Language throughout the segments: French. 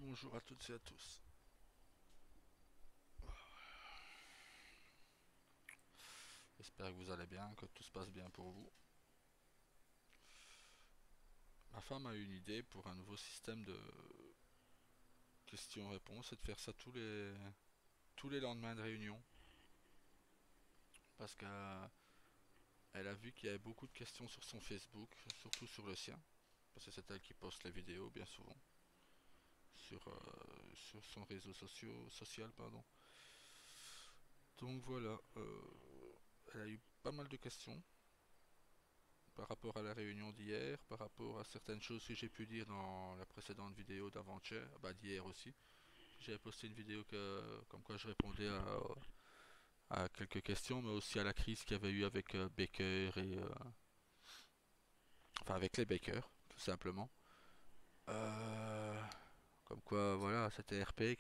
Bonjour à toutes et à tous. J'espère que vous allez bien, que tout se passe bien pour vous. Ma femme a eu une idée pour un nouveau système de questions-réponses et de faire ça tous les lendemains de réunion. Parce qu'elle a vu qu'il y avait beaucoup de questions sur son Facebook, surtout sur le sien. Parce que c'est elle qui poste les vidéos bien souvent. Sur son réseau social. Pardon. Donc voilà, elle a eu pas mal de questions par rapport à la réunion d'hier, par rapport à certaines choses que j'ai pu dire dans la précédente vidéo d'avant-hier, bah d'hier aussi. J'avais posté une vidéo comme quoi je répondais à quelques questions, mais aussi à la crise qu'il y avait eu avec Baker enfin avec les Baker, tout simplement. Euh, Comme quoi, voilà, c'était RP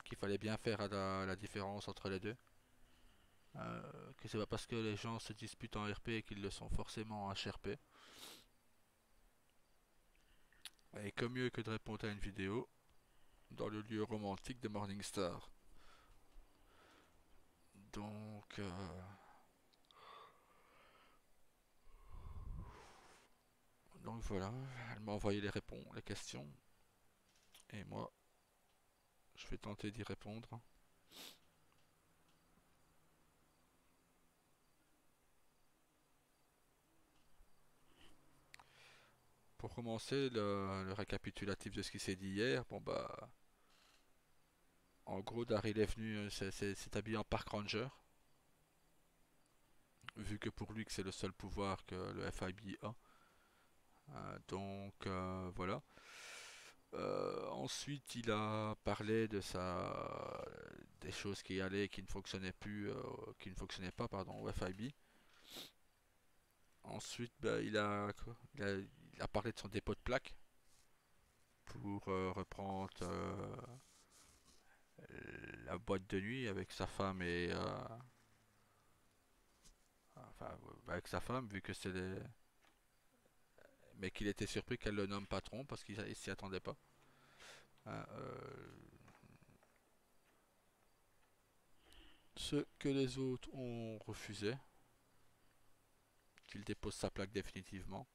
qu'il fallait bien faire à la différence entre les deux. Que c'est pas parce que les gens se disputent en RP qu'ils le sont forcément en HRP. Et que mieux que de répondre à une vidéo dans le lieu romantique de Morningstar. Donc voilà, elle m'a envoyé les questions, et moi, je vais tenter d'y répondre. Pour commencer, le récapitulatif de ce qui s'est dit hier, bon bah, en gros, Daryl est venu, s'est habillé en Park Ranger, vu que pour lui que c'est le seul pouvoir que le FIB a. Voilà. Ensuite, il a parlé des choses qui allaient, et qui ne fonctionnaient plus, qui ne fonctionnaient pas, pardon, au FIB. Ensuite, bah, il a parlé de son dépôt de plaques pour reprendre la boîte de nuit avec sa femme enfin, avec sa femme, vu que mais qu'il était surpris qu'elle le nomme patron parce qu'il s'y attendait pas. Hein, ce que les autres ont refusé, qu'il dépose sa plaque définitivement.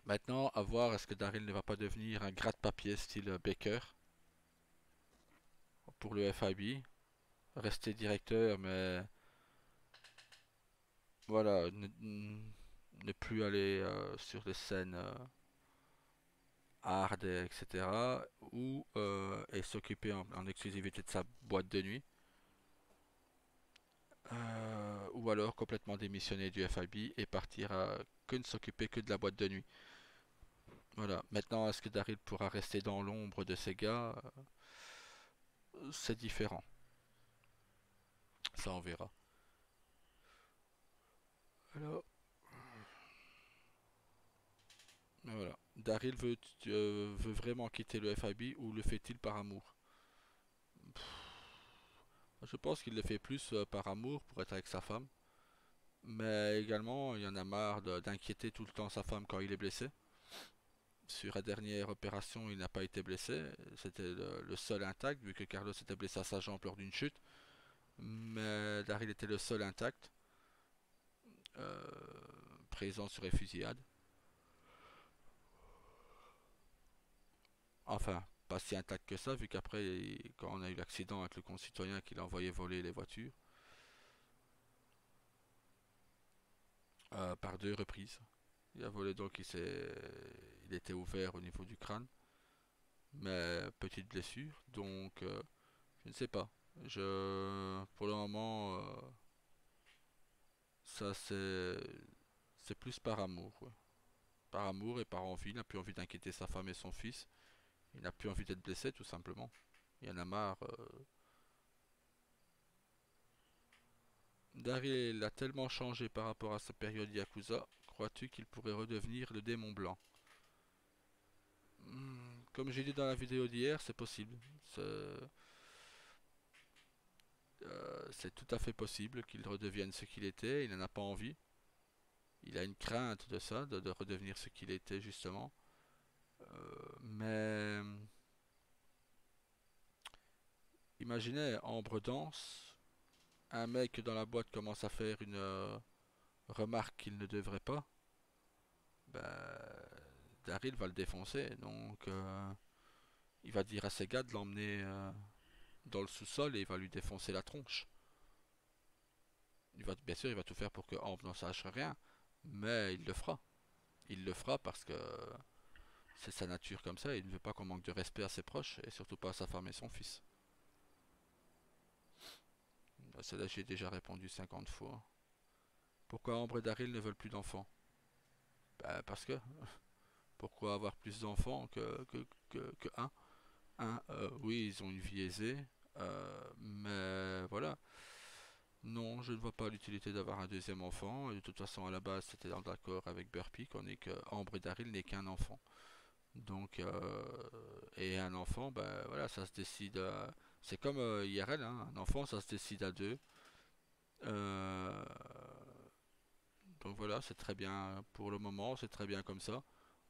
Maintenant, à voir est-ce que Daryl ne va pas devenir un gratte-papier style Baker pour le FIB, rester directeur, mais voilà, ne plus aller sur des scènes hard, etc. Et s'occuper en exclusivité de sa boîte de nuit. Ou alors complètement démissionner du FIB et partir à que ne s'occuper que de la boîte de nuit. Voilà. Maintenant, est-ce que Daryl pourra rester dans l'ombre de ces gars? C'est différent. Ça, on verra. Alors, voilà. Daryl veut vraiment quitter le FIB, ou le fait-il par amour? Je pense qu'il le fait plus par amour pour être avec sa femme. Mais également, il y en a marre d'inquiéter tout le temps sa femme quand il est blessé. Sur la dernière opération, il n'a pas été blessé. C'était le seul intact, vu que Carlos était blessé à sa jambe lors d'une chute. Mais Daryl était le seul intact, euh, présent sur les fusillades. Enfin, pas si intact que ça, vu qu'après, quand on a eu l'accident avec le concitoyen qui l'a envoyé voler les voitures, par deux reprises. Il a volé, donc il était ouvert au niveau du crâne, mais petite blessure. Donc, je ne sais pas. Pour le moment, ça c'est plus par amour, ouais. Par amour et par envie. Il n'a plus envie d'inquiéter sa femme et son fils. Il n'a plus envie d'être blessé, tout simplement. Il en a marre. Daryl a tellement changé par rapport à sa période Yakuza. Crois-tu qu'il pourrait redevenir le démon blanc? Comme j'ai dit dans la vidéo d'hier, c'est possible. C'est tout à fait possible qu'il redevienne ce qu'il était. Il n'en a pas envie. Il a une crainte de ça, de redevenir ce qu'il était justement. Mais imaginez, Ambre danse, un mec dans la boîte commence à faire une remarque qu'il ne devrait pas, ben, Daryl va le défoncer. Donc il va dire à ses gars de l'emmener dans le sous-sol et il va lui défoncer la tronche. Bien sûr, il va tout faire pour que Ambre n'en sache rien, mais il le fera. Il le fera parce que c'est sa nature comme ça. Il ne veut pas qu'on manque de respect à ses proches et surtout pas à sa femme et son fils. Celle-là, j'ai déjà répondu 50 fois. Pourquoi Ambre et Daryl ne veulent plus d'enfants? Ben, parce que pourquoi avoir plus d'enfants que un? Oui, ils ont une vie aisée, mais voilà. Non, je ne vois pas l'utilité d'avoir un deuxième enfant. Et de toute façon, à la base, c'était dans l'accord avec Burpee qu'on est que Ambre et Daryl n'est qu'un enfant. Donc, et un enfant, ben voilà, ça se décide. C'est comme IRL, hein, un enfant, ça se décide à deux. Euh, donc voilà, c'est très bien pour le moment, c'est très bien comme ça.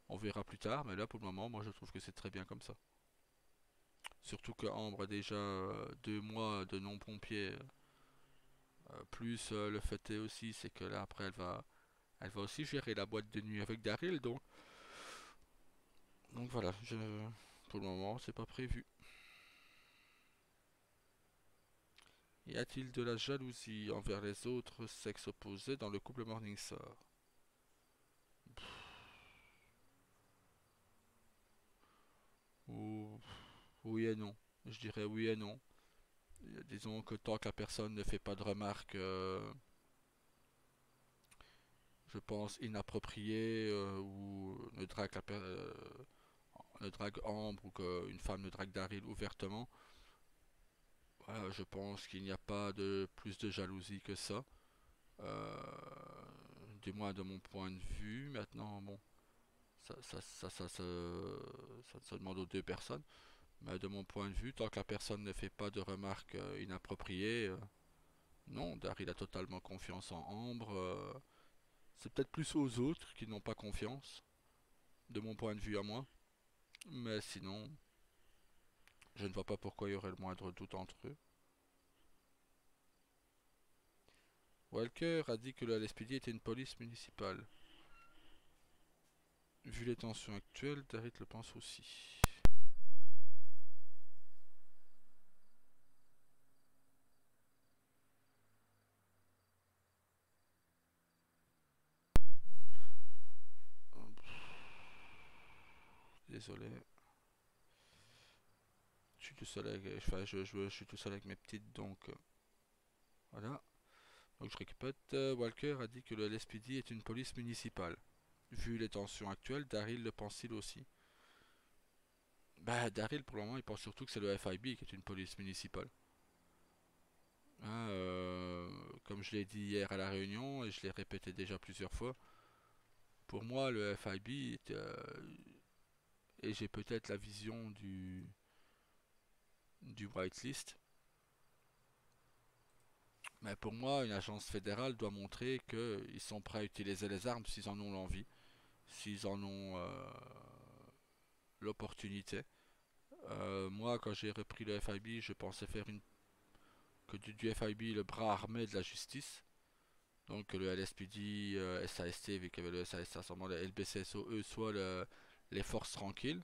On verra plus tard, mais là pour le moment, moi je trouve que c'est très bien comme ça. Surtout que Ambre a déjà 2 mois de non-pompier, plus le fait est aussi, c'est que là après elle va aussi gérer la boîte de nuit avec Daryl, donc voilà, pour le moment c'est pas prévu. Y a-t-il de la jalousie envers les autres sexes opposés dans le couple Morningstar? Ou oui et non. Je dirais oui et non. Disons que tant que la personne ne fait pas de remarques, je pense, inappropriées ou ne drague Ambre ou qu'une femme ne drague Daryl ouvertement, voilà, je pense qu'il n'y a pas de plus de jalousie que ça. Euh, du moins de mon point de vue. Maintenant, bon, ça se demande aux deux personnes. Mais de mon point de vue, tant que la personne ne fait pas de remarques inappropriées, non, Daryl a totalement confiance en Ambre. C'est peut-être plus aux autres qui n'ont pas confiance, de mon point de vue à moi. Mais sinon, je ne vois pas pourquoi il y aurait le moindre doute entre eux. Walker a dit que le LSPD était une police municipale. Vu les tensions actuelles, Daryl le pense aussi. Désolé. Je suis tout seul avec, enfin, je suis tout seul avec mes petites, donc voilà. Donc je répète, Walker a dit que le LSPD est une police municipale. Vu les tensions actuelles, Daryl le pense-t-il aussi? Bah, Daryl, pour le moment, il pense surtout que c'est le FIB qui est une police municipale. Hein, comme je l'ai dit hier à la réunion, et je l'ai répété déjà plusieurs fois, pour moi, le FIB, et j'ai peut-être la vision du whitelist, mais pour moi, une agence fédérale doit montrer qu'ils sont prêts à utiliser les armes s'ils en ont l'envie, s'ils en ont l'opportunité. Moi, quand j'ai repris le FIB, je pensais faire que du FIB le bras armé de la justice. Donc que le LSPD, SAST, vu qu'il y avait le SAST à ce moment, le LBCSO, eux, soit les forces tranquilles.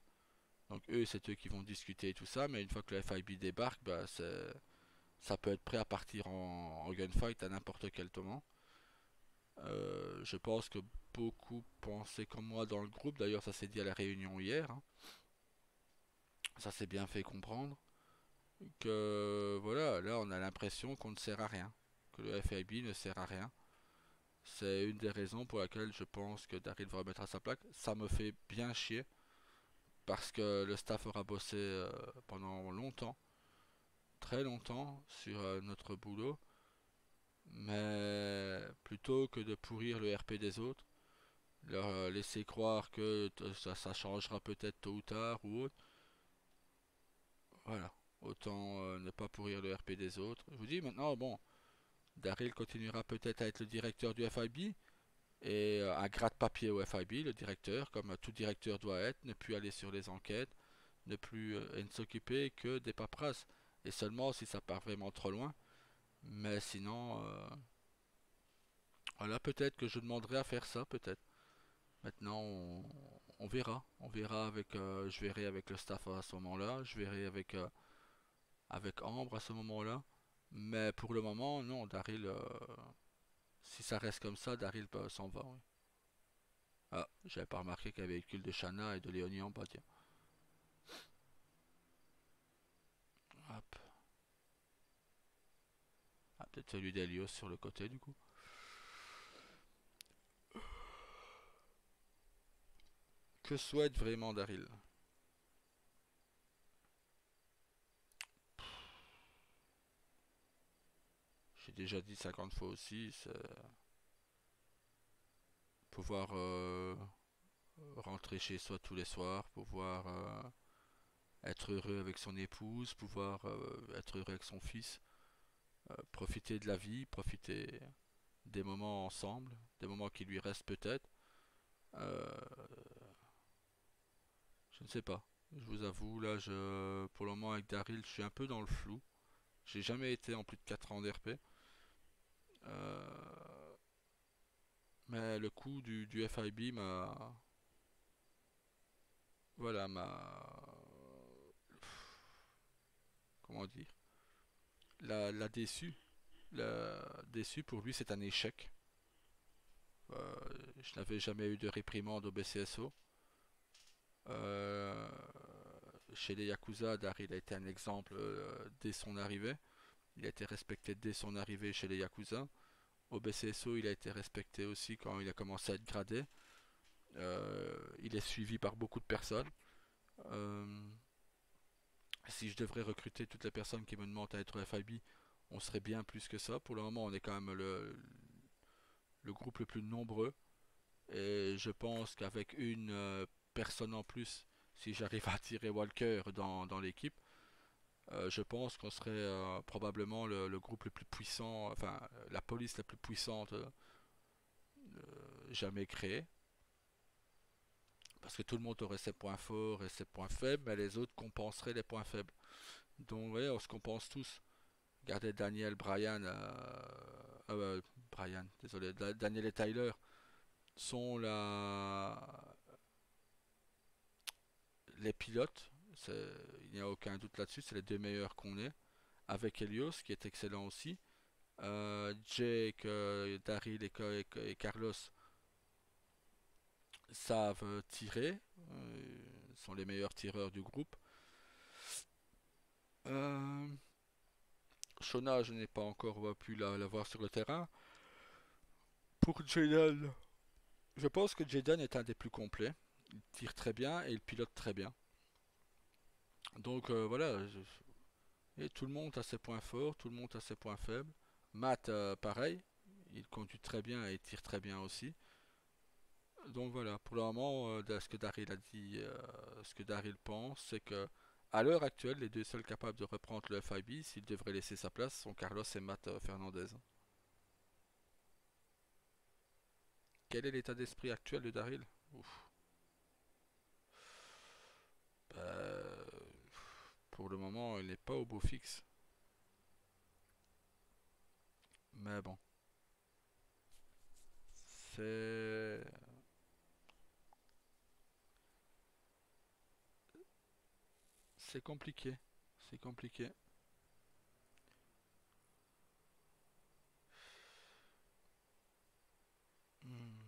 Donc eux, c'est eux qui vont discuter et tout ça. Mais une fois que le FIB débarque, bah, ça peut être prêt à partir en gunfight à n'importe quel moment. Je pense que beaucoup pensaient comme moi dans le groupe. D'ailleurs, ça s'est dit à la réunion hier, hein. Ça s'est bien fait comprendre. Que voilà, là on a l'impression qu'on ne sert à rien, que le FIB ne sert à rien. C'est une des raisons pour laquelle je pense que Daryl va remettre à sa plaque. Ça me fait bien chier parce que le staff aura bossé pendant longtemps, très longtemps sur notre boulot, mais plutôt que de pourrir le RP des autres, leur laisser croire que ça changera peut-être tôt ou tard ou autre, voilà. Autant ne pas pourrir le RP des autres. Je vous dis maintenant, bon, Daryl continuera peut-être à être le directeur du FIB, et un gratte-papier au FIB, le directeur, comme tout directeur doit être, ne plus aller sur les enquêtes, ne plus et ne s'occuper que des paperasses. Et seulement si ça part vraiment trop loin. Mais sinon, voilà, peut-être que je demanderai à faire ça, peut-être. Maintenant, on verra. On verra avec, je verrai avec le staff à ce moment-là. Je verrai avec Ambre à ce moment-là. Mais pour le moment, non, Daryl, si ça reste comme ça, Daryl s'en va. Oui. Ah, j'avais pas remarqué qu'il y avait le véhicule de Shanna et de Léonie en bas, tiens. Hop. Ah, peut-être celui d'Elios sur le côté du coup. Que souhaite vraiment Daryl? J'ai déjà dit 50 fois aussi, c'est pouvoir rentrer chez soi tous les soirs, pouvoir être heureux avec son épouse, pouvoir être heureux avec son fils, profiter de la vie, profiter des moments ensemble, des moments qui lui restent peut-être. Euh, je ne sais pas. Je vous avoue, là, pour le moment avec Daryl, je suis un peu dans le flou. J'ai jamais été en plus de 4 ans d'RP. Euh, mais le coup du FIB voilà, comment dire, la déçu. La déçu pour lui, c'est un échec. Euh, je n'avais jamais eu de réprimande au BCSO. Euh, chez les Yakuza, Daryl a été un exemple dès son arrivée. Il a été respecté dès son arrivée chez les Yakuza. Au BCSO, il a été respecté aussi quand il a commencé à être gradé. Il est suivi par beaucoup de personnes. Euh, si je devrais recruter toutes les personnes qui me demandent à être FIB, on serait bien plus que ça. Pour le moment, on est quand même le groupe le plus nombreux. Et je pense qu'avec une personne en plus, si j'arrive à tirer Walker dans l'équipe, je pense qu'on serait probablement le groupe le plus puissant, enfin la police la plus puissante jamais créée. Parce que tout le monde aurait ses points forts et ses points faibles, mais les autres compenseraient les points faibles. Donc ouais, on se compense tous. Regardez Daniel, Brian, désolé, Daniel et Tyler sont les pilotes. Il n'y a aucun doute là-dessus, c'est les deux meilleurs qu'on ait. Avec Helios, qui est excellent aussi. Jake, Daryl et Carlos savent tirer, sont les meilleurs tireurs du groupe. Euh, Shona, je n'ai pas encore pu la voir sur le terrain. Pour Jaden, je pense que Jaden est un des plus complets. Il tire très bien et il pilote très bien. Donc voilà, et tout le monde a ses points forts, tout le monde a ses points faibles. Matt, pareil, il conduit très bien et il tire très bien aussi. Donc voilà, pour le moment, ce que Daryl a dit, ce que Daryl pense, c'est que à l'heure actuelle, les deux seuls capables de reprendre le FIB, s'ils devraient laisser sa place, sont Carlos et Matt Fernandez. Quel est l'état d'esprit actuel de Daryl? Ouf. Euh, pour le moment, il n'est pas au beau fixe. Mais bon, c'est c'est compliqué. C'est compliqué. Hmm.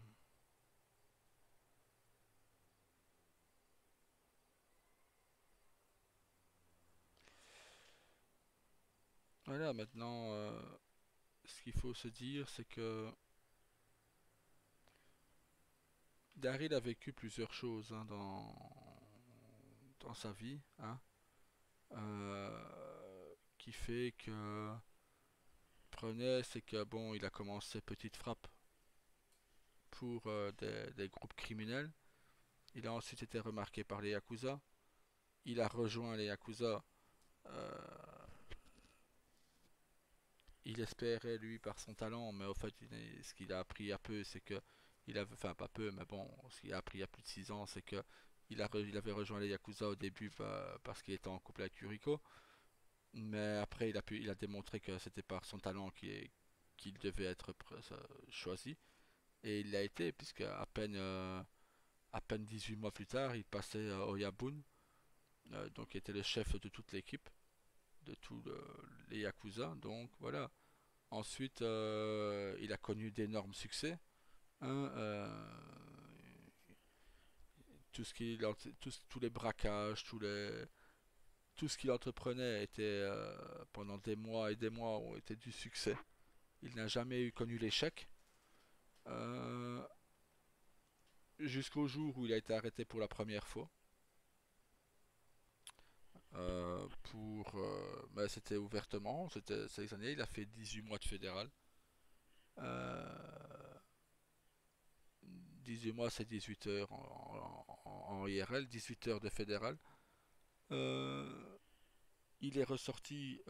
Voilà, maintenant, ce qu'il faut se dire, c'est que Daryl a vécu plusieurs choses hein, dans sa vie, hein, qui fait que prenait, c'est que bon, il a commencé petite frappe pour des groupes criminels. Il a ensuite été remarqué par les Yakuza. Il a rejoint les Yakuza. euh, il espérait lui par son talent, mais au fait, ce qu'il a appris à peu, c'est que il avait, enfin pas peu, mais bon, ce qu'il a appris il y a plus de 6 ans, c'est que il avait rejoint les Yakuza au début parce qu'il était en couple avec Yuriko, mais après il a démontré que c'était par son talent qu'il devait être choisi, et il l'a été, puisque à peine 18 mois plus tard, il passait au Yabun, donc il était le chef de toute l'équipe, de tous les Yakuza, donc voilà. Ensuite, il a connu d'énormes succès, hein, tout ce qui, tous les braquages, tout ce qu'il entreprenait était pendant des mois et des mois ont été du succès. Il n'a jamais eu connu l'échec, euh, jusqu'au jour où il a été arrêté pour la première fois. Mais c'était ouvertement, c'était ces années, il a fait 18 mois de fédéral. Euh, 18 mois, c'est 18 heures en IRL, 18 heures de fédéral. Euh, il est ressorti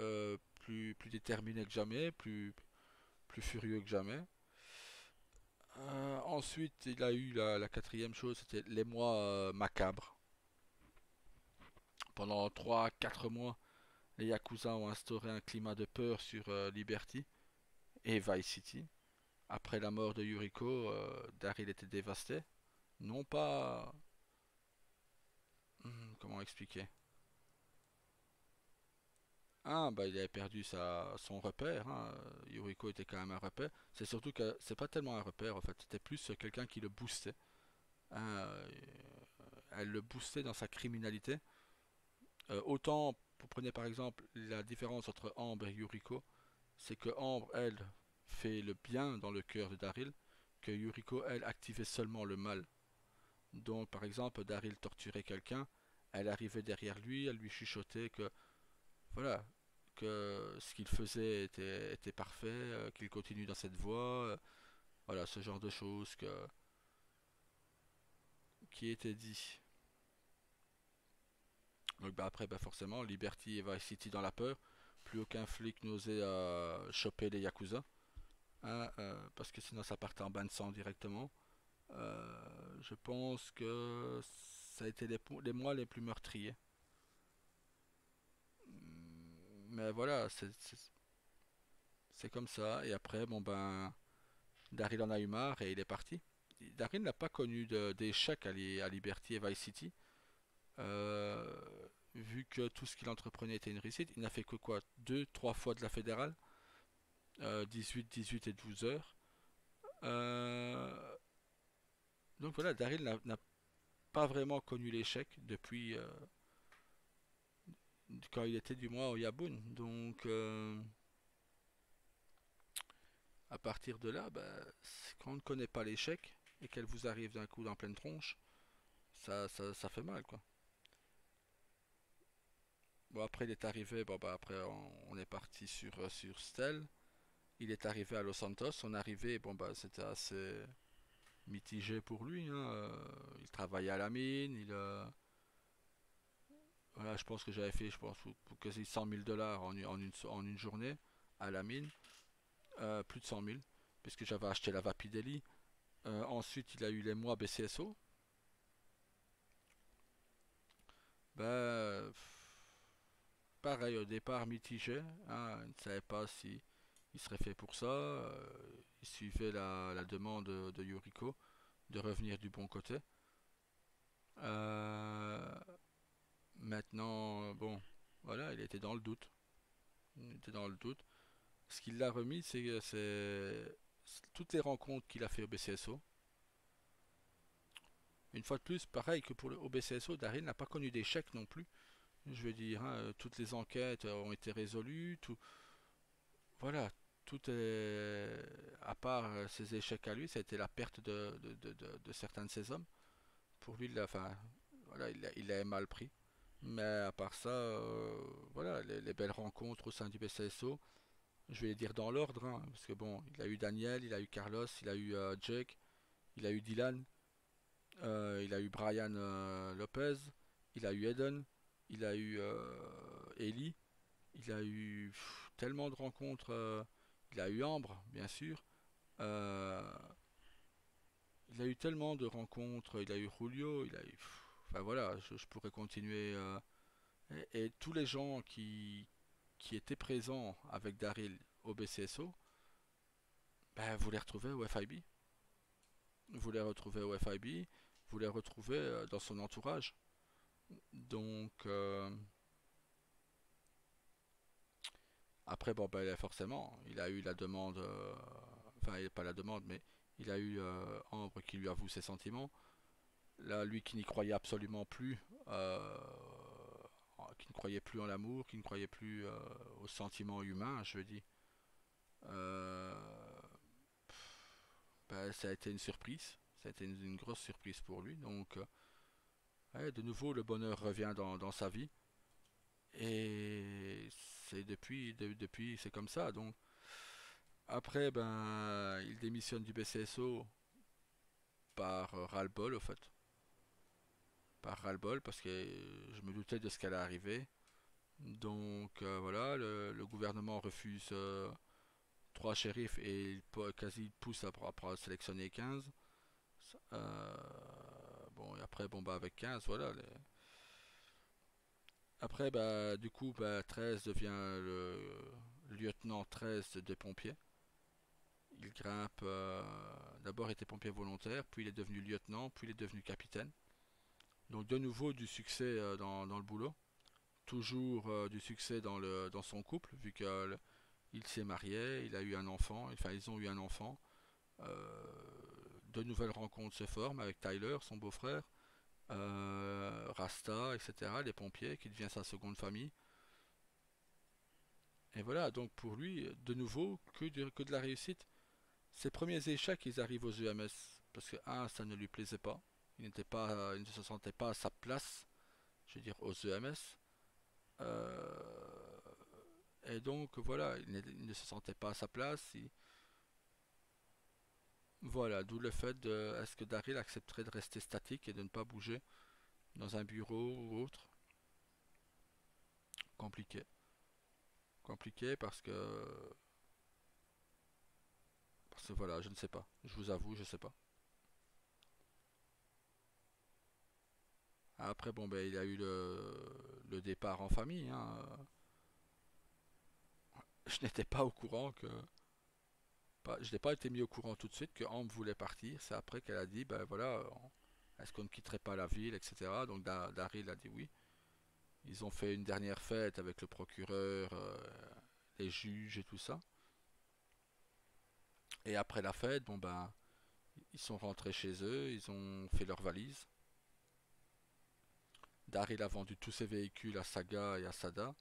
plus déterminé que jamais, plus furieux que jamais. Ensuite, il a eu la quatrième chose, c'était les mois macabres. Pendant 3 4 mois, les Yakuza ont instauré un climat de peur sur Liberty et Vice City. Après la mort de Yuriko, Daryl était dévasté. Non pas... comment expliquer? Ah, bah il avait perdu son repère, hein. Yuriko était quand même un repère. C'est surtout que c'est pas tellement un repère en fait, c'était plus quelqu'un qui le boostait, hein. Elle le boostait dans sa criminalité. Autant, vous prenez par exemple la différence entre Ambre et Yuriko, c'est que Ambre, elle, fait le bien dans le cœur de Daryl, que Yuriko, elle, activait seulement le mal. Donc, par exemple, Daryl torturait quelqu'un, elle arrivait derrière lui, elle lui chuchotait que, voilà, que ce qu'il faisait était parfait, qu'il continue dans cette voie, voilà, ce genre de choses qui étaient dit. Donc, bah, après, bah, forcément, Liberty et Vice City dans la peur, plus aucun flic n'osait choper les Yakuza, hein, parce que sinon ça partait en bain de sang directement. Je pense que ça a été les mois les plus meurtriers. Mais voilà, c'est comme ça. Et après, bon ben, Daryl en a eu marre et il est parti. Daryl n'a pas connu d'échec à Liberty et Vice City. Euh, Vu que tout ce qu'il entreprenait était une réussite, il n'a fait que quoi, deux, trois fois de la fédérale, 18, 18 et 12 heures. Euh, donc voilà, Daryl n'a pas vraiment connu l'échec depuis quand il était du moins au Yaboun. Donc à partir de là, bah, quand on ne connaît pas l'échec et qu'elle vous arrive d'un coup dans pleine tronche, ça fait mal quoi. Bon après il est arrivé, bon bah après on est parti sur Stell. Il est arrivé à Los Santos. Son arrivée, bon bah c'était assez mitigé pour lui, hein. Il travaillait à la mine, voilà, je pense que j'avais fait, je pense, pour quasi 100 000 dollars en une journée à la mine. Plus de 100 000, puisque j'avais acheté la Vapidelli. Ensuite, il a eu les mois BCSO. Ben, pareil, au départ mitigé, hein, il ne savait pas si il serait fait pour ça. Il suivait la demande de Yuriko de revenir du bon côté. Euh, Maintenant, bon, voilà, il était dans le doute. Il était dans le doute. Ce qui l'a remis, c'est toutes les rencontres qu'il a fait au BCSO. Une fois de plus, pareil que pour le OBCSO, Daryl n'a pas connu d'échec non plus. Je veux dire, hein, toutes les enquêtes ont été résolues, tout, voilà, tout est, à part ses échecs à lui, ça a été la perte de certains de ses hommes. Pour lui, enfin, voilà, il l'a mal pris. Mais à part ça, voilà, les belles rencontres au sein du BCSO, je vais les dire dans l'ordre, hein, parce que bon, il a eu Daniel, il a eu Carlos, il a eu Jake, il a eu Dylan, il a eu Brian Lopez, il a eu Eden, il a eu Ellie, il a eu tellement de rencontres. Il a eu Ambre, bien sûr. Euh, il a eu tellement de rencontres, il a eu Julio, il a eu... Enfin voilà, je pourrais continuer. Et tous les gens qui étaient présents avec Daryl au BCSO, ben, vous les retrouvez au FIB. Vous les retrouvez au FIB, vous les retrouvez dans son entourage. Donc, après, bon, ben, forcément, il a eu la demande, enfin, pas la demande, mais il a eu Ambre qui lui avoue ses sentiments. Là, lui qui n'y croyait absolument plus, qui ne croyait plus en l'amour, qui ne croyait plus aux sentiments humains, je veux dire, euh, ben, ça a été une surprise. Ça a été une grosse surprise pour lui. Donc, ouais, de nouveau, le bonheur revient dans sa vie. Et c'est depuis, c'est comme ça. Donc, après, ben, il démissionne du BCSO par ras-le-bol, au fait. Par ras-le-bol, parce que je me doutais de ce qu'allait arriver. Donc, voilà, le gouvernement refuse trois shérifs et il quasi pousse à sélectionner 15. Euh, bon, et après, bon, bah, avec 15, voilà. Après, bah, du coup, bah, 13 devient le lieutenant 13 des pompiers. Il grimpe. D'abord, il était pompier volontaire, puis il est devenu lieutenant, puis il est devenu capitaine. Donc, de nouveau, du succès dans le boulot. Toujours du succès dans son couple, vu qu'il s'est marié, il a eu un enfant, enfin, ils ont eu un enfant. Euh, de nouvelles rencontres se forment avec Tyler, son beau-frère, Rasta, etc., les pompiers, qui devient sa seconde famille. Et voilà, donc pour lui, de nouveau, que de la réussite. Ses premiers échecs, ils arrivent aux EMS. Parce que, un, ça ne lui plaisait pas. Il ne se sentait pas à sa place, je veux dire, aux EMS. Et donc, voilà, il ne se sentait pas à sa place. Voilà, d'où le fait de, est-ce que Daryl accepterait de rester statique et de ne pas bouger dans un bureau ou autre? Compliqué. Compliqué parce que voilà, je ne sais pas. Je vous avoue, je sais pas. Après, bon, ben, il a eu le départ en famille, hein. Je n'étais pas au courant que. Je n'ai pas été mis au courant tout de suite que Ambre voulait partir. C'est après qu'elle a dit, ben voilà, est-ce qu'on ne quitterait pas la ville, etc. Donc Daryl a dit oui. Ils ont fait une dernière fête avec le procureur, les juges et tout ça. Et après la fête, bon ben, ils sont rentrés chez eux, ils ont fait leurs valises. Daryl a vendu tous ses véhicules à Saga et à Sada.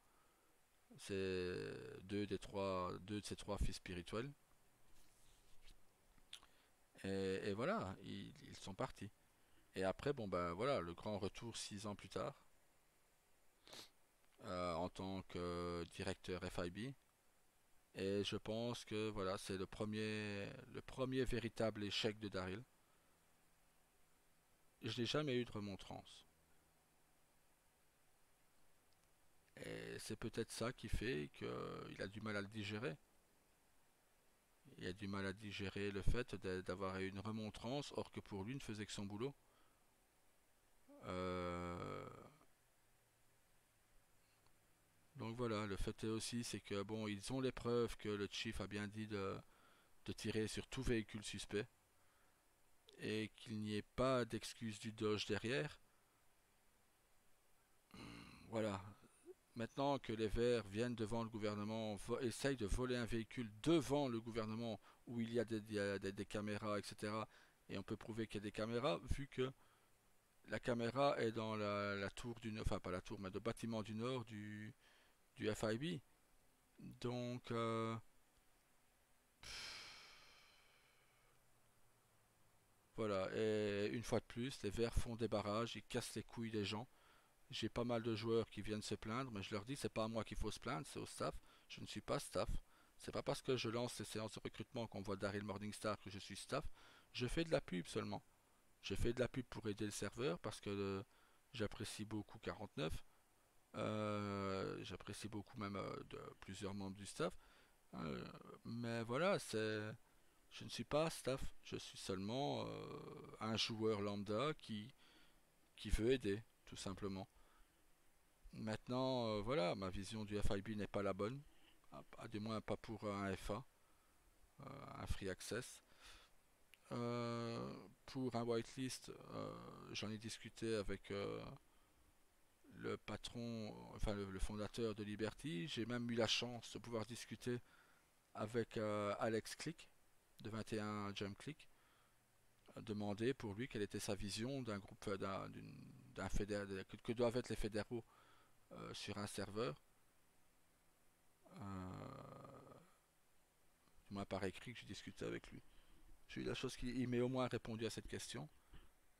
C'est deux de ses trois fils spirituels. Et voilà, ils sont partis. Et après, bon ben voilà, le grand retour 6 ans plus tard, en tant que directeur FIB. Et je pense que voilà, c'est le premier véritable échec de Daryl. Je n'ai jamais eu de remontrance. Et c'est peut-être ça qui fait qu'il a du mal à le digérer. Il a du mal à digérer le fait d'avoir eu une remontrance, or que pour lui ne faisait que son boulot. Euh, donc voilà, le fait est aussi, c'est que bon, ils ont les preuves que le chief a bien dit de tirer sur tout véhicule suspect et qu'il n'y ait pas d'excuse du Dodge derrière. Voilà. Maintenant que les Verts viennent devant le gouvernement, essayent de voler un véhicule devant le gouvernement où il y a des caméras, etc. Et on peut prouver qu'il y a des caméras, vu que la caméra est dans la tour du nord, enfin pas la tour, mais le bâtiment du nord du FIB. Donc, voilà. Et une fois de plus, les Verts font des barrages, ils cassent les couilles des gens. J'ai pas mal de joueurs qui viennent se plaindre, mais je leur dis c'est pas à moi qu'il faut se plaindre, c'est au staff. Je ne suis pas staff. C'est pas parce que je lance ces séances de recrutement qu'on voit Daryl Morningstar que je suis staff. Je fais de la pub seulement. Je fais de la pub pour aider le serveur parce que j'apprécie beaucoup 49. J'apprécie beaucoup même de plusieurs membres du staff. Euh, mais voilà, c'est. Je ne suis pas staff, je suis seulement un joueur lambda qui veut aider, tout simplement. Maintenant, voilà, ma vision du FIB n'est pas la bonne, à du moins pas pour un FA, un free access. Euh, pour un whitelist, j'en ai discuté avec le patron, enfin le fondateur de Liberty. J'ai même eu la chance de pouvoir discuter avec Alex Click de 21 Jump Click, demander pour lui quelle était sa vision d'un groupe, d'un fédéral, que doivent être les fédéraux sur un serveur. Du moins par écrit que j'ai discuté avec lui. J'ai eu la chose qu'il m'ait au moins répondu à cette question.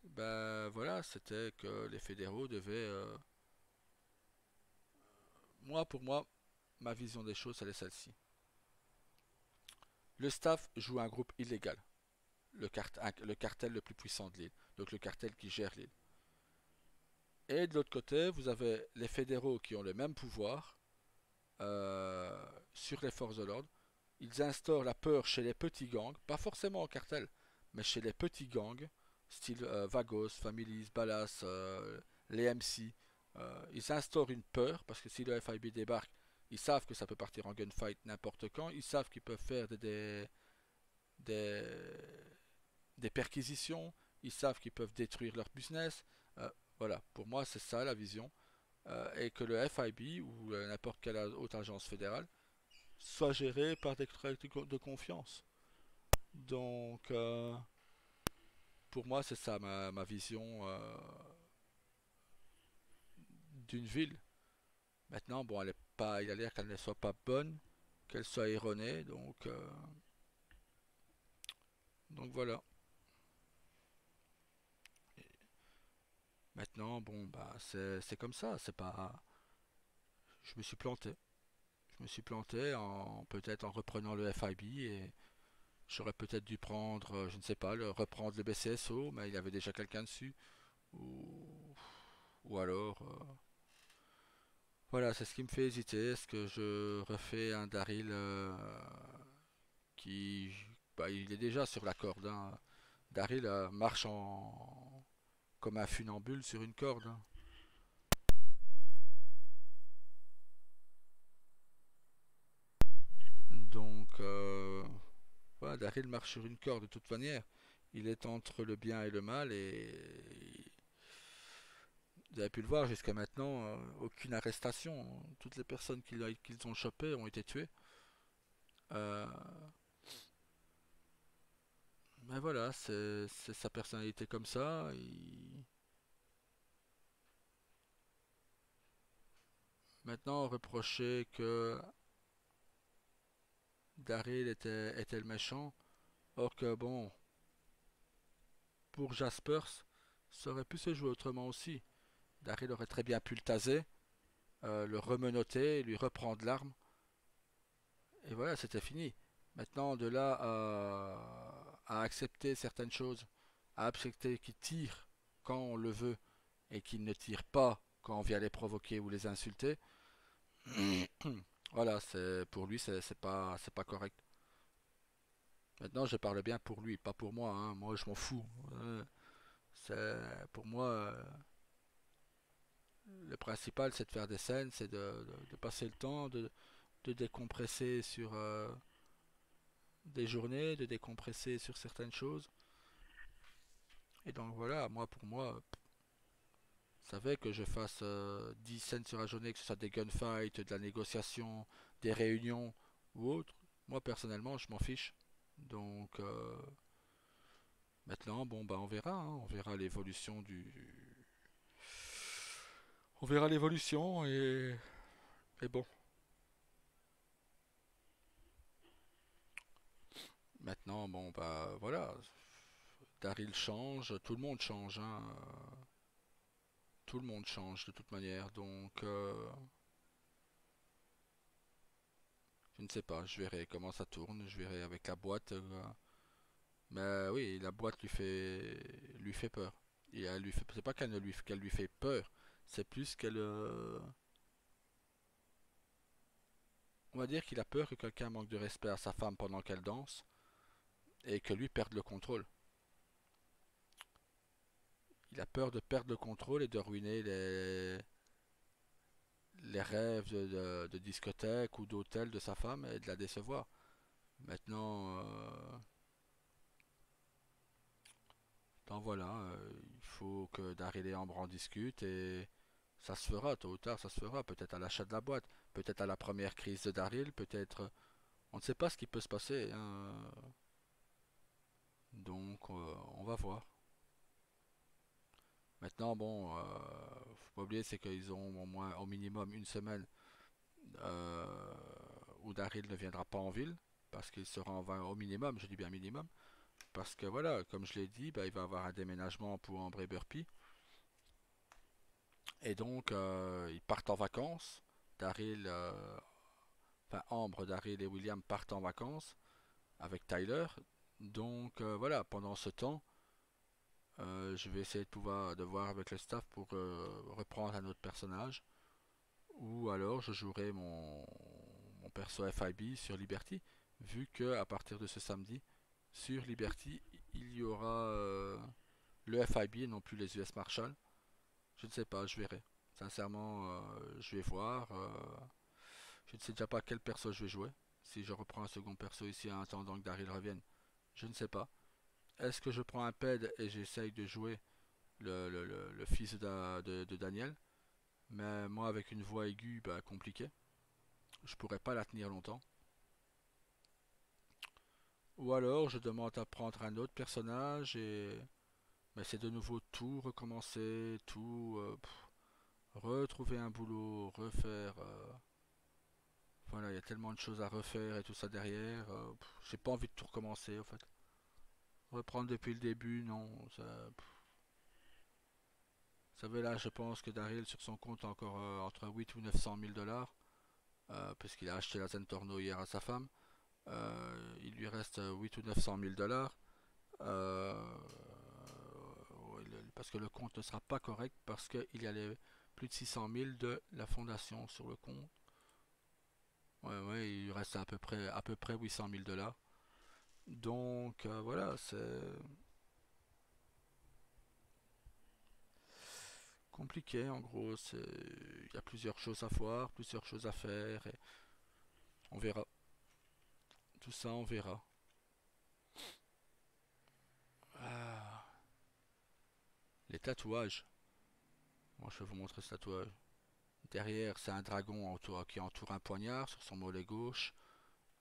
Ben voilà, c'était que les fédéraux devaient, moi pour moi, ma vision des choses, elle est celle-ci. Le staff joue un groupe illégal, le cartel le plus puissant de l'île, donc le cartel qui gère l'île. Et de l'autre côté, vous avez les fédéraux qui ont le même pouvoir sur les forces de l'ordre. Ils instaurent la peur chez les petits gangs, pas forcément au cartel, mais chez les petits gangs, style Vagos, Families, Ballas, les MC. Ils instaurent une peur, parce que si le FIB débarque, ils savent que ça peut partir en gunfight n'importe quand, ils savent qu'ils peuvent faire des, des perquisitions, ils savent qu'ils peuvent détruire leur business. Euh, voilà, pour moi c'est ça la vision. Et que le FIB ou n'importe quelle autre agence fédérale soit géré par des traits de confiance. Donc, pour moi, c'est ça ma vision d'une ville. Maintenant, bon, elle est pas, il a l'air qu'elle ne soit pas bonne, qu'elle soit erronée, donc voilà. Maintenant, bon, bah, c'est comme ça, c'est pas, je me suis planté. Je me suis planté en peut-être en reprenant le FIB et j'aurais peut-être dû prendre, je ne sais pas, reprendre le BCSO, mais il y avait déjà quelqu'un dessus. Ou, ou alors, voilà, c'est ce qui me fait hésiter. Est-ce que je refais un Daryl qui, bah, il est déjà sur la corde, hein. Daryl marche comme un funambule sur une corde, hein. Donc, voilà, Daryl marche sur une corde de toute manière. Il est entre le bien et le mal et vous avez pu le voir jusqu'à maintenant, aucune arrestation. Toutes les personnes qu'ils ont chopées ont été tuées. Euh, mais voilà, c'est sa personnalité comme ça. Maintenant, reprocher que Daryl était le méchant, or que bon, pour Jaspers, ça aurait pu se jouer autrement aussi. Daryl aurait très bien pu le taser, le remenoter, lui reprendre l'arme, et voilà, c'était fini. Maintenant, de là à accepter certaines choses, à accepter qu'il tire quand on le veut et qu'il ne tire pas quand on vient les provoquer ou les insulter, voilà, c'est pour lui, c'est pas correct. Maintenant, je parle bien pour lui, pas pour moi, hein. Moi, je m'en fous. Pour moi, le principal, c'est de faire des scènes, c'est de passer le temps, de décompresser sur des journées, de décompresser sur certaines choses. Et donc voilà, moi, pour moi, ça fait que je fasse 10 scènes sur la journée, que ce soit des gunfights, de la négociation, des réunions ou autre. Moi, personnellement, je m'en fiche. Donc, maintenant, bon, bah, on verra, hein. On verra l'évolution et bon. Maintenant, bon, bah, voilà. Daryl change, tout le monde change, hein. Tout le monde change de toute manière. Donc, je ne sais pas, je verrai comment ça tourne, je verrai avec la boîte. Mais oui, la boîte lui fait peur. Et elle lui fait, c'est pas qu'elle lui fait peur, c'est plus qu'elle, on va dire qu'il a peur que quelqu'un manque de respect à sa femme pendant qu'elle danse. et que lui perde le contrôle. Il a peur de perdre le contrôle et de ruiner les rêves de discothèque ou d'hôtel de sa femme et de la décevoir. Maintenant, donc voilà, il faut que Daryl et Amber en discutent et ça se fera, tôt ou tard, ça se fera. Peut-être à l'achat de la boîte, peut-être à la première crise de Daryl, peut-être. On ne sait pas ce qui peut se passer, hein. Donc, on va voir. Maintenant, bon, faut pas oublier, c'est qu'ils ont au moins, au minimum, une semaine euh, où Daryl ne viendra pas en ville, parce qu'il sera en vain au minimum, je dis bien minimum, parce que voilà, comme je l'ai dit, bah, il va avoir un déménagement pour Amber et Burpee, et donc ils partent en vacances. Daryl, enfin Amber, Daryl et William partent en vacances avec Tyler. Donc voilà, pendant ce temps, je vais essayer de voir avec le staff pour reprendre un autre personnage. Ou alors je jouerai mon perso FIB sur Liberty, vu que à partir de ce samedi, sur Liberty, il y aura le FIB et non plus les US Marshall. Je ne sais pas, je verrai. Sincèrement, je vais voir. Je ne sais déjà pas quel perso je vais jouer. Si je reprends un second perso ici en attendant que Daryl revienne, je ne sais pas. Est-ce que je prends un ped et j'essaye de jouer le fils de Daniel? Mais moi, avec une voix aiguë, bah, compliqué. Je pourrais pas la tenir longtemps. Ou alors je demande à prendre un autre personnage et mais c'est de nouveau tout recommencer, tout retrouver un boulot, refaire. Voilà, il y a tellement de choses à refaire et tout ça derrière. J'ai pas envie de tout recommencer en fait. Reprendre depuis le début, non. Ça veut là, je pense que Daryl sur son compte a encore entre 8 ou 900 000 dollars, puisqu'il a acheté la Zentorno hier à sa femme. Il lui reste 8 ou 900 000 dollars. Euh, Parce que le compte ne sera pas correct parce qu'il y a les plus de 600 000 de la fondation sur le compte. Ouais, ouais, il lui reste à peu près 800 000 dollars. Donc voilà, c'est compliqué en gros. Il y a plusieurs choses à voir, plusieurs choses à faire et on verra. Tout ça, on verra. Ah, les tatouages. Moi, je vais vous montrer ce tatouage. Derrière, c'est un dragon qui entoure un poignard sur son mollet gauche.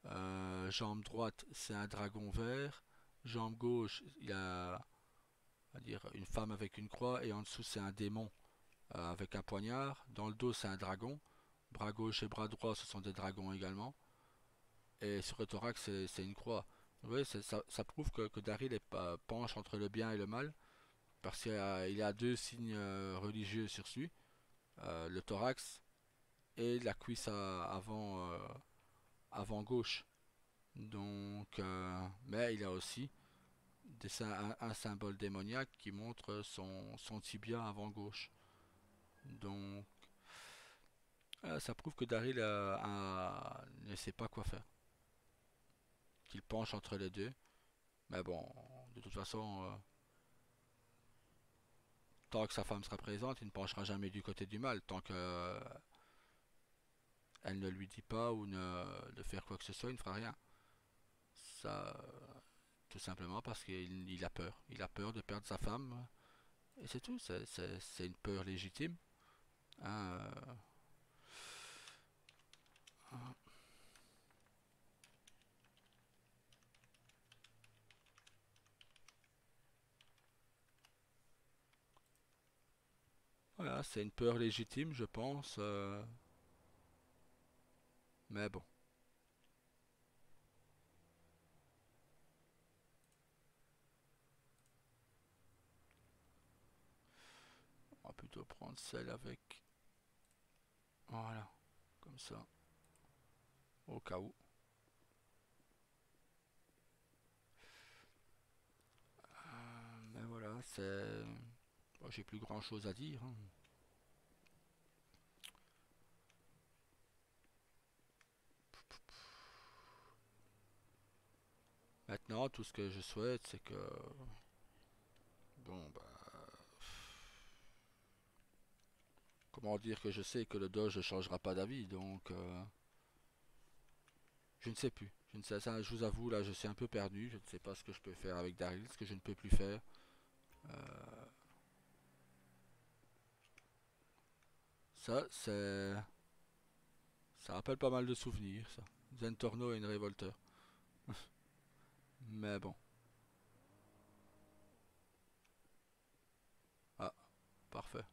Jambe droite, c'est un dragon vert. Jambe gauche, il y a on va dire, une femme avec une croix. Et en dessous, c'est un démon avec un poignard. Dans le dos, c'est un dragon. Bras gauche et bras droit, ce sont des dragons également. Et sur le thorax, c'est une croix. Oui, ça prouve que Daryl penche entre le bien et le mal. Parce qu'il y a deux signes religieux sur lui. Le thorax et la cuisse avant gauche. Donc, mais il a aussi un symbole démoniaque qui montre son tibia avant gauche. Donc, ça prouve que Daryl ne sait pas quoi faire. Qu'il penche entre les deux. Mais bon, de toute façon, tant que sa femme sera présente, il ne penchera jamais du côté du mal. Tant que elle ne lui dit pas ou de faire quoi que ce soit, il ne fera rien. Ça, tout simplement parce qu'il a peur. Il a peur de perdre sa femme. Et c'est tout. C'est une peur légitime. Hein, voilà, c'est une peur légitime, je pense. Mais bon, on va plutôt prendre celle avec. Voilà, comme ça, au cas où. Mais voilà, c'est. Bon, j'ai plus grand chose à dire, hein. Maintenant, tout ce que je souhaite, c'est que, bon, bah, comment dire que je sais que le Doge ne changera pas d'avis, donc je ne sais plus. Je ne sais, ça, je vous avoue, là, je suis un peu perdu. Je ne sais pas ce que je peux faire avec Daryl, ce que je ne peux plus faire. Euh, ça, c'est, ça rappelle pas mal de souvenirs, ça. Zentorno et une Revolter. Mais bon, ah, parfait.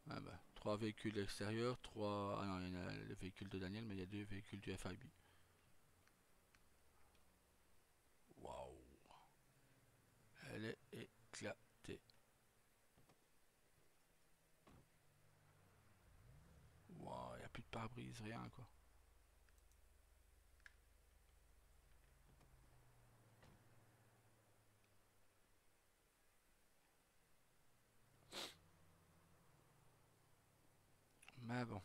Ah bah, trois véhicules extérieurs, trois. Ah non, il y en a le véhicule de Daniel, mais il y a deux véhicules du FIB. Waouh, elle est éclatée. Waouh, il n'y a plus de pare-brise, rien quoi. Mais bon,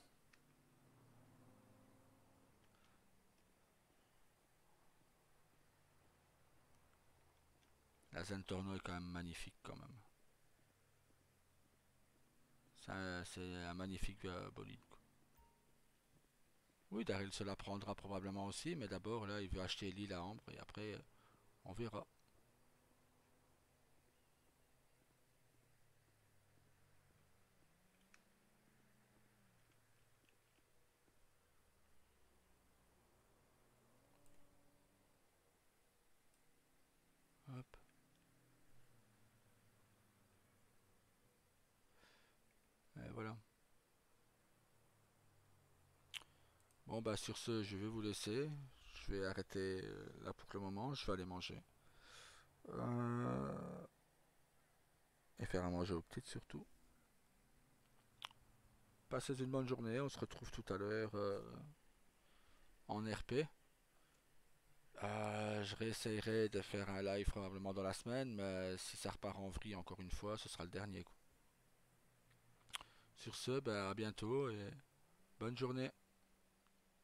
la Zentorno est quand même magnifique quand même. C'est un magnifique bolide, quoi. Oui, Daryl se la prendra probablement aussi, mais d'abord là, il veut acheter l'île à Ambre et après, on verra. Hop, et voilà. Bon bah sur ce, je vais vous laisser. Je vais arrêter là pour le moment. Je vais aller manger. Euh, Et faire à manger aux petites surtout. Passez une bonne journée. On se retrouve tout à l'heure en RP. Je réessayerai de faire un live probablement dans la semaine, mais si ça repart en vrille encore une fois, ce sera le dernier coup. Sur ce, bah, à bientôt et bonne journée.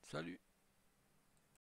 Salut!